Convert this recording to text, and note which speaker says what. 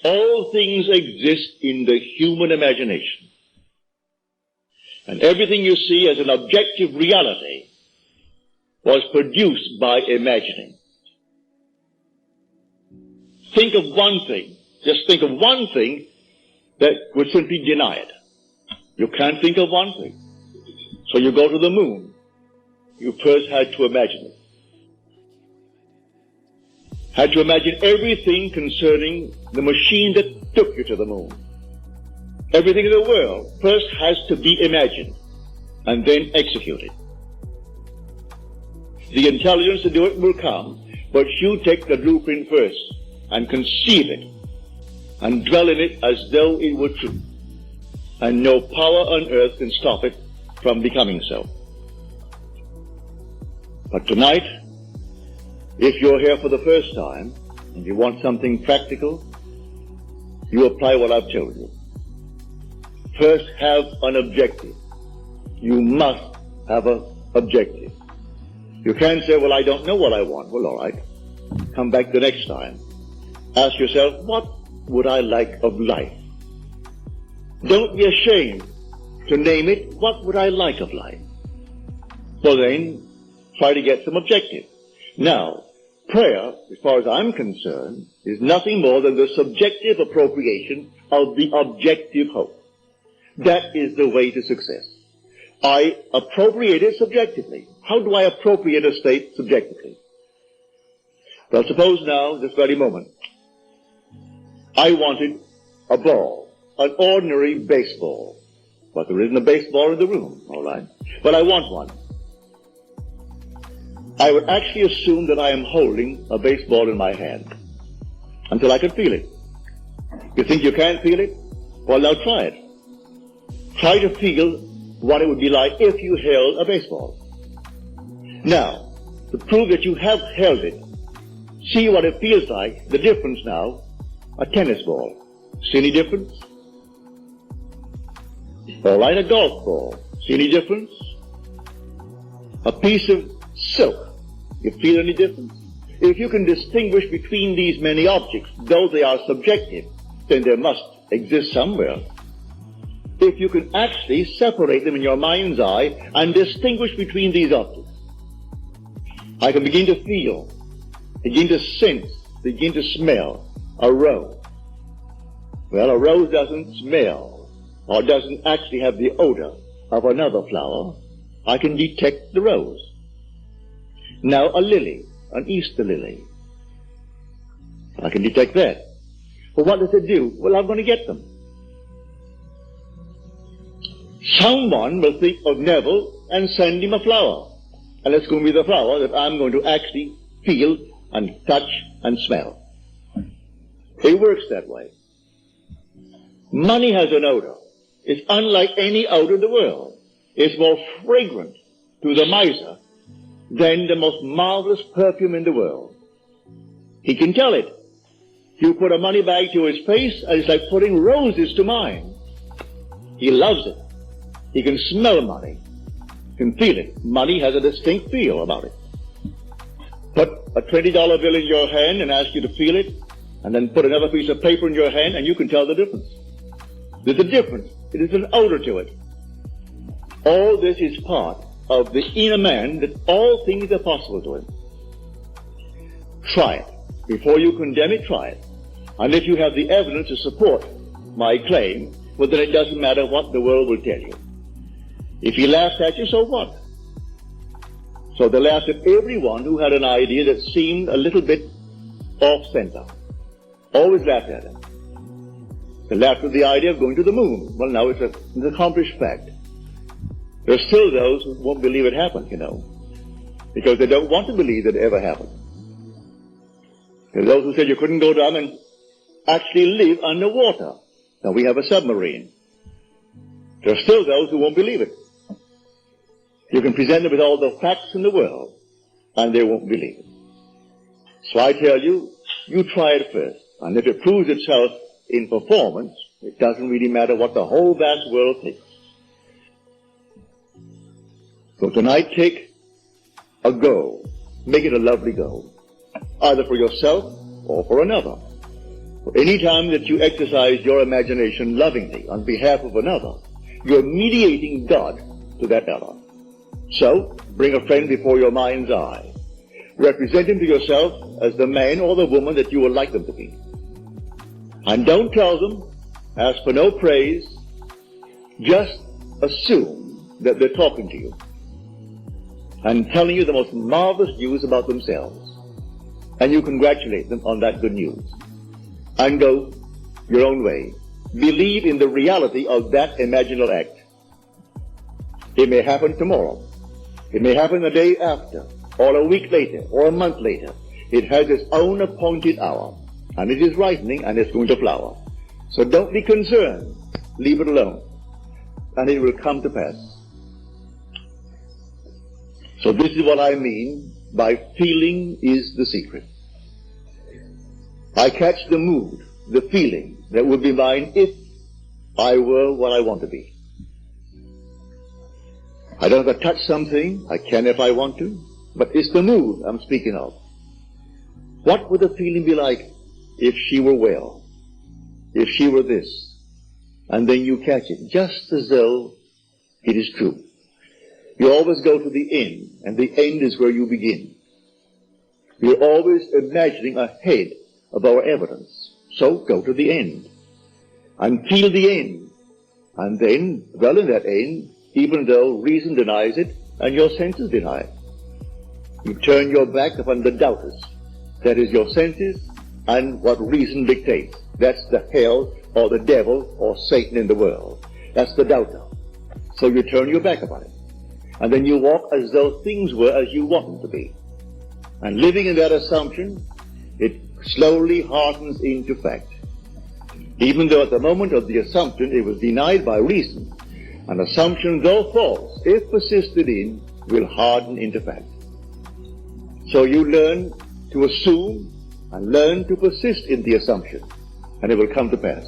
Speaker 1: All things exist in the human imagination. And everything you see as an objective reality was produced by imagining. Think of one thing, just think of one thing that would simply deny it. You can't think of one thing. So you go to the moon. You first had to imagine it. Had to imagine everything concerning the machine that took you to the moon. Everything in the world first has to be imagined and then executed. The intelligence to do it will come, but you take the blueprint first and conceive it and dwell in it as though it were true. And no power on earth can stop it from becoming so. But tonight, if you're here for the first time and you want something practical, you apply what I've told you. First, have an objective. You must have an objective. You can't say, well, I don't know what I want. Well, all right. Come back the next time. Ask yourself, what would I like of life? Don't be ashamed to name it, what would I like of life? Well then, try to get some objective. Now, prayer, as far as I'm concerned, is nothing more than the subjective appropriation of the objective hope. That is the way to success. I appropriate it subjectively. How do I appropriate a state subjectively? Well, suppose now, this very moment, I wanted a ball, an ordinary baseball. But there isn't a baseball in the room, all right? But I want one. I would actually assume that I am holding a baseball in my hand until I can feel it. You think you can't feel it? Well, now try it. Try to feel what it would be like if you held a baseball. Now, to prove that you have held it, see what it feels like, the difference now, a tennis ball. See any difference? All right, a golf ball. See any difference? A piece of silk. You feel any difference? If you can distinguish between these many objects, though they are subjective, then there must exist somewhere. If you can actually separate them in your mind's eye and distinguish between these objects, I can begin to feel, begin to sense, begin to smell a rose. Well, a rose doesn't smell or doesn't actually have the odor of another flower. I can detect the rose. Now a lily, an Easter lily. I can detect that. Well, what does it do? Well, I'm going to get them. Someone will think of Neville and send him a flower. And it's going to be the flower that I'm going to actually feel and touch and smell. It works that way. Money has an odor. It's unlike any odor in the world. It's more fragrant to the miser than the most marvelous perfume in the world. He can tell it. You put a money bag to his face, and it's like putting roses to mine. He loves it. He can smell money, can feel it. Money has a distinct feel about it. Put a $20 bill in your hand and ask you to feel it, and then put another piece of paper in your hand, and you can tell the difference. There's a difference. It is an odor to it. All this is part of the inner man, that all things are possible to him. Try it. Before you condemn it, try it. And if you have the evidence to support my claim, well, then it doesn't matter what the world will tell you. If he laughs at you, so what? So they laughed at everyone who had an idea that seemed a little bit off-center. Always laughed at him. They laughed at the idea of going to the moon. Well, now it's an accomplished fact. There are still those who won't believe it happened, you know, because they don't want to believe that it ever happened. There are those who said you couldn't go down and actually live underwater. Now we have a submarine. There are still those who won't believe it. You can present them with all the facts in the world, and they won't believe it. So I tell you, you try it first. And if it proves itself in performance, it doesn't really matter what the whole vast world thinks. So tonight, take a goal. Make it a lovely goal, either for yourself or for another. Any time that you exercise your imagination lovingly on behalf of another, you're mediating God to that other. So, bring a friend before your mind's eye. Represent him to yourself as the man or the woman that you would like them to be. And don't tell them, ask for no praise, just assume that they're talking to you and telling you the most marvelous news about themselves. And you congratulate them on that good news. And go your own way. Believe in the reality of that imaginal act. It may happen tomorrow. It may happen the day after, or a week later, or a month later. It has its own appointed hour, and it is ripening, and it's going to flower. So don't be concerned. Leave it alone, and it will come to pass. So this is what I mean by feeling is the secret. I catch the mood, the feeling that would be mine if I were what I want to be. I don't have to touch something. I can if I want to. But it's the mood I'm speaking of. What would the feeling be like if she were well? If she were this? And then you catch it, just as though it is true. You always go to the end, and the end is where you begin. You're always imagining ahead of our evidence. So go to the end and feel the end, and then dwell in that end, even though reason denies it and your senses deny it. You turn your back upon the doubters. That is your senses and what reason dictates. That's the hell or the devil or Satan in the world. That's the doubter. So you turn your back upon it. And then you walk as though things were as you want them to be. And living in that assumption, it slowly hardens into fact. Even though at the moment of the assumption it was denied by reason, an assumption, though false, if persisted in, will harden into fact. So you learn to assume and learn to persist in the assumption, and it will come to pass.